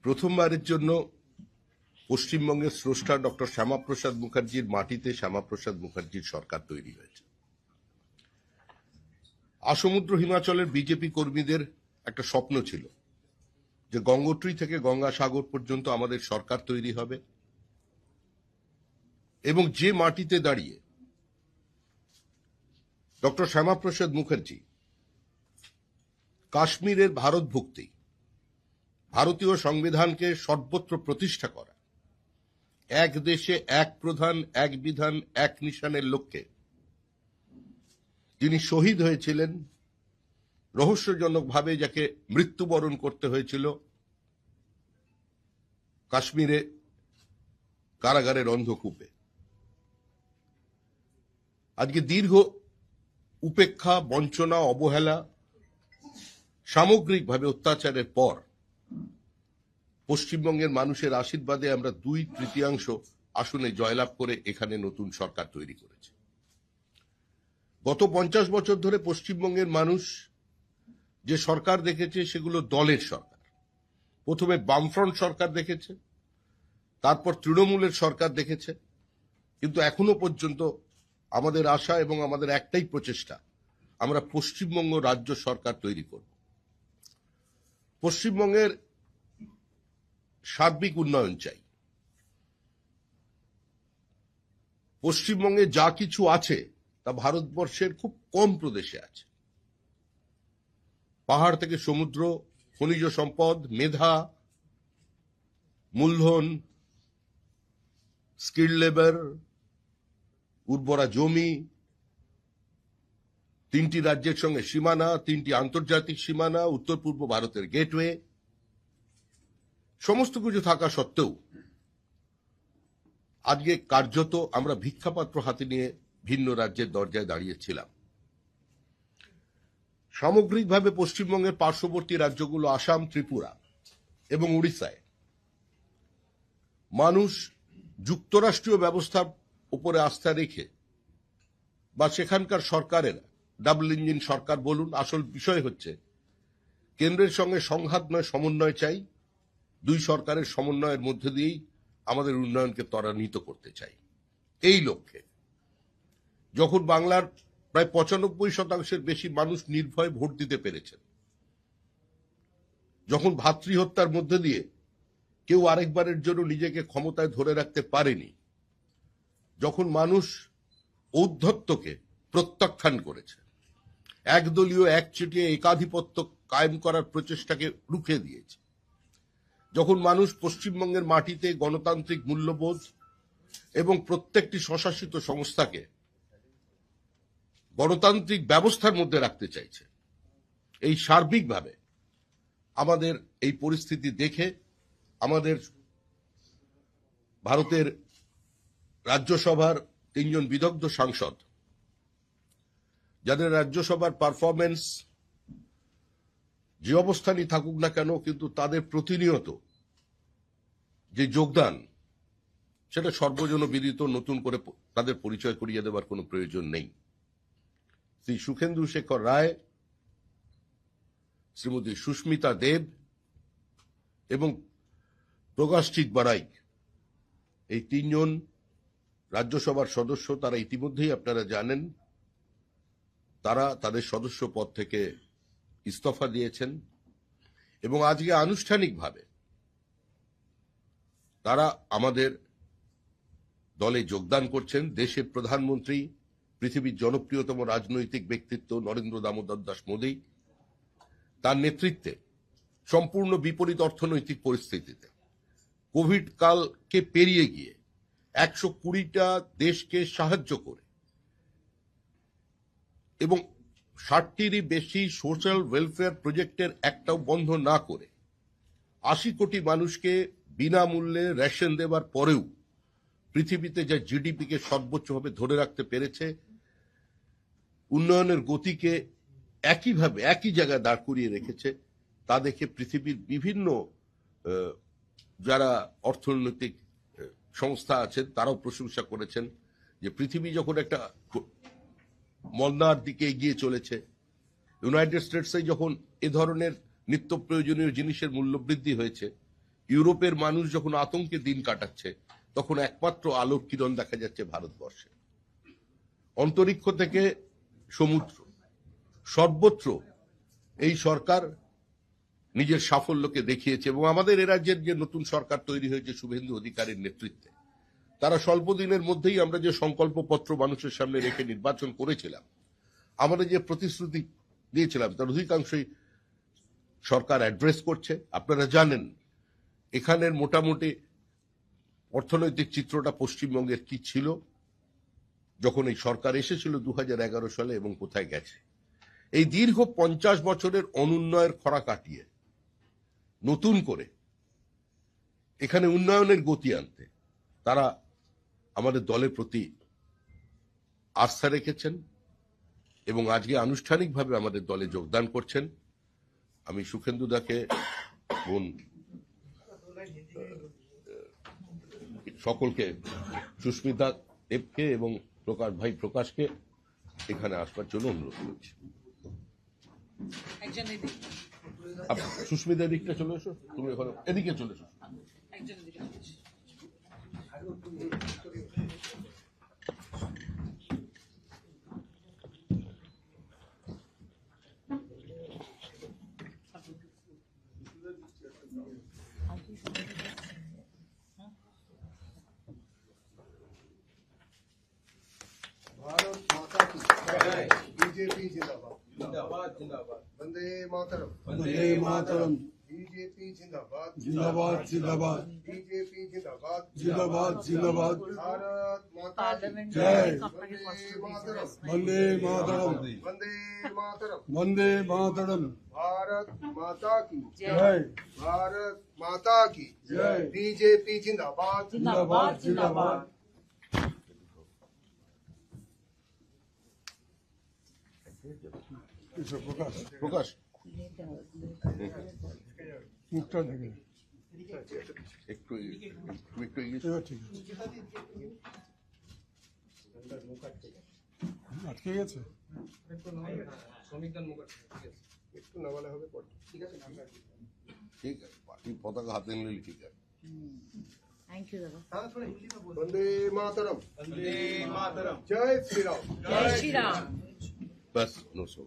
প্রথমবারের জন্য পশ্চিমবঙ্গের স্রষ্টা ডক্টর শ্যামাপ্রসাদ মুখার্জির মাটিতে শ্যামাপ্রসাদ মুখার্জির সরকার তৈরি হয়েছে। আসমুদ্র হিমাচলের বিজেপি কর্মীদের একটা স্বপ্ন ছিল যে গঙ্গোত্রী থেকে গঙ্গাসাগর পর্যন্ত আমাদের সরকার তৈরি হবে, এবং যে মাটিতে দাঁড়িয়ে ডক্টর শ্যামাপ্রসাদ মুখার্জি কাশ্মীরের ভারত ভক্তি, ভারতীয় সংবিধানকে সর্বত্র প্রতিষ্ঠা করা, এক দেশে এক প্রধান এক বিধান এক নিশানের লক্ষ্যে যিনি শহীদ হয়েছিলেন, রহস্যজনকভাবে যাকে মৃত্যুবরণ করতে হয়েছিল কাশ্মীরে কারাগারের অন্ধকূপে। আজকে দীর্ঘ উপেক্ষা, বঞ্চনা, অবহেলা, সামগ্রিকভাবে অত্যাচারের পর পশ্চিমবঙ্গের মানুষের আশীর্বাদে আমরা 2/3 আসনে জয়লাভ করে এখানে নতুন সরকার তৈরি করেছি। গত 50 বছর ধরে পশ্চিমবঙ্গের মানুষ যে সরকার দেখেছে সেগুলো দলের সরকার। প্রথমে বামফ্রন্ট সরকার দেখেছে, তারপর তৃণমূলের সরকার দেখেছে, কিন্তু এখনো পর্যন্ত আমাদের আশা এবং আমাদের একটাই প্রচেষ্টা, আমরা পশ্চিমবঙ্গ রাজ্য সরকার তৈরি করব। পশ্চিমবঙ্গের সার্বিক উন্নয়ন চাই। পশ্চিমবঙ্গে যা কিছু আছে তা ভারতবর্ষের খুব কম প্রদেশে আছে। পাহাড় থেকে সমুদ্র, খনিজ সম্পদ, মেধা, মূলধন, স্কিল্ড লেবার, উর্বরা জমি, 3টি রাজ্যের সঙ্গে সীমানা, 3টি আন্তর্জাতিক সীমানা, উত্তর পূর্ব ভারতের গেটওয়ে, সমস্ত কিছু থাকা সত্ত্বেও আজকে কার্যত আমরা ভিক্ষাপাত্র হাতে নিয়ে ভিন্ন রাজ্যের দরজায় দাঁড়িয়েছিলাম। সামগ্রিকভাবে পশ্চিমবঙ্গের পার্শ্ববর্তী রাজ্যগুলো আসাম, ত্রিপুরা এবং উড়িষ্যায় মানুষ যুক্তরাষ্ট্রীয় ব্যবস্থার উপরে আস্থা রেখে বা সেখানকার সরকারের ডাবল ইঞ্জিন সরকার বলুন, আসল বিষয় হচ্ছে কেন্দ্রের সঙ্গে সংঘাত নয়, সমন্বয় চাই। 2 সরকারের সমন্বয়ের মধ্যে দিয়েই আমাদের উন্নয়নকে ত্বরান্বিত করতে চাই। এই লক্ষ্যে যখন বাংলার প্রায় 95% বেশি মানুষ নির্ভয়ে ভোট দিতে পেরেছেন, যখন ভাতৃহত্যার মধ্যে দিয়ে কেউ আরেকবারের জন্য নিজেকে ক্ষমতায় ধরে রাখতে পারেনি, যখন মানুষ ঔদ্ধত্যকে প্রত্যাখ্যান করেছে, একদলীয় একচেটিয়া একাধিপত্য কায়েম করার প্রচেষ্টাকে রুখে দিয়েছে, যখন মানুষ পশ্চিমবঙ্গের মাটিতে গণতান্ত্রিক মূল্যবোধ এবং প্রত্যেকটি স্বশাসিত সংস্থাকে গণতান্ত্রিক ব্যবস্থার মধ্যে রাখতে চাইছে, এই সার্বিকভাবে আমাদের এই পরিস্থিতি দেখে আমাদের ভারতের রাজ্যসভার 3 জন বিদগ্ধ সাংসদ, যাদের রাজ্যসভার পারফরমেন্স যে অবস্থানই থাকুক না কেন, কিন্তু তাদের প্রতিনিয়ত যে যোগদান সেটা সর্বজন বিদিত, নতুন করে তাদের পরিচয় করিয়ে দেওয়ার কোনো প্রয়োজন নেই। শ্রী সুখেন্দু শেখর রায়, শ্রীমতী সুস্মিতা দেব এবং প্রকাশজিৎ বারাইক, এই 3 জন রাজ্যসভার সদস্য, তারা ইতিমধ্যেই আপনারা জানেন তারা তাদের সদস্য পদ থেকে ইস্তফা দিয়েছেন এবং আজকে আনুষ্ঠানিকভাবে তারা আমাদের দলে যোগদান করছেন। দেশের প্রধানমন্ত্রী, পৃথিবীর জনপ্রিয়তম রাজনৈতিক ব্যক্তিত্ব নরেন্দ্র দামোদর দাস মোদী, তার নেতৃত্বে সম্পূর্ণ বিপরীত অর্থনৈতিক পরিস্থিতিতে কোভিড কালকে পেরিয়ে গিয়ে 120টা দেশকে সাহায্য করে এবং 60টিরই বেশি সোশ্যাল ওয়েলফেয়ার প্রজেক্টের একটাও বন্ধ না করে 80 কোটি মানুষকে বিনামূল্যে রেশন দেওয়ার পরেও পৃথিবীতে যা জিডিপিকে সর্বোচ্চভাবে ধরে রাখতে পেরেছে, উন্নয়নের গতিকে একইভাবে একই জায়গায় দাঁড় করিয়ে রেখেছে, তা দেখে পৃথিবীর বিভিন্ন যারা অর্থনৈতিক সংস্থা আছেন তারাও প্রশংসা করেছেন যে পৃথিবী যখন একটা মন্দার দিকে এগিয়ে চলেছে, ইউনাইটেড স্টেটসে যখন এ ধরনের নিত্য প্রয়োজনীয় জিনিসের মূল্য বৃদ্ধি হয়েছে, ইউরোপের মানুষ যখন আতঙ্কে দিন কাটাচ্ছে, তখন একমাত্র আলোর কিরণ দেখা যাচ্ছে ভারতবর্ষে। অন্তরিক্ষ থেকে সমুদ্র, সর্বত্র এই সরকার নিজের সাফল্যকে দেখিয়েছে। এবং আমাদের এ রাজ্যের যে নতুন সরকার তৈরি হয়েছে শুভেন্দু অধিকারীর নেতৃত্বে, তারা স্বল্প দিনের মধ্যেই আমরা যে সংকল্পপত্র মানুষের সামনে রেখে নির্বাচন করেছিলাম, আমরা যে প্রতিশ্রুতি দিয়েছিলাম, তার অধিকাংশই সরকার অ্যাড্রেস করছে। আপনারা জানেন এখানের মোটামুটি অর্থনৈতিক চিত্রটা পশ্চিমবঙ্গের কি ছিল যখন এই সরকার এসেছিল 2011 সালে এবং কোথায় গেছে। এই দীর্ঘ 50 বছরের অনুন্নয়ের খরা কাটিয়ে নতুন করে এখানে উন্নয়নের গতি আনতে তারা আমাদের দলের প্রতি আস্থা রেখেছেন এবং আজকে আনুষ্ঠানিকভাবে আমাদের দলে যোগদান করছেন। আমি সুখেন্দু দাকে, বোন সকলকে, সুস্মিতা দেবকে এবং প্রকাশ ভাই প্রকাশকে এখানে আসবার জন্য অনুরোধ করছি। সুস্মিতা দিকটা চলে এসো, তুমি এখন এদিকে চলে এসো। भारत माता की जय। बीजेपी जिंदाबाद जिंदाबाद जिंदाबाद। वंदे मातरम वंदे मातरम। बीजेपी जिंदाबाद जिंदाबाद जिंदाबाद बीजेपी जिंदाबाद जिंदाबाद जिंदाबाद। भारत माता की जय। वंदे मातरम वंदे मातरम वंदे मातरम। वंदे मातरम। भारत माता की जय। भारत माता की जय। बीजेपी जिंदाबाद जिंदाबाद जिंदाबाद। प्रकाश প্রকাশ মুখটা দেখে একটু একটু এগিয়ে এবার ঠিক আছে। আটকে গেছে। একটু নামালে হবে পরে। ঠিক আছে ঠিক আছে, পার্টির পতাকা হাতে নিলে ঠিক আছে। थैंक यू दादा। वंदे मातरम वंदे मातरम। जय श्री राम जय श्री राम। बस नो सो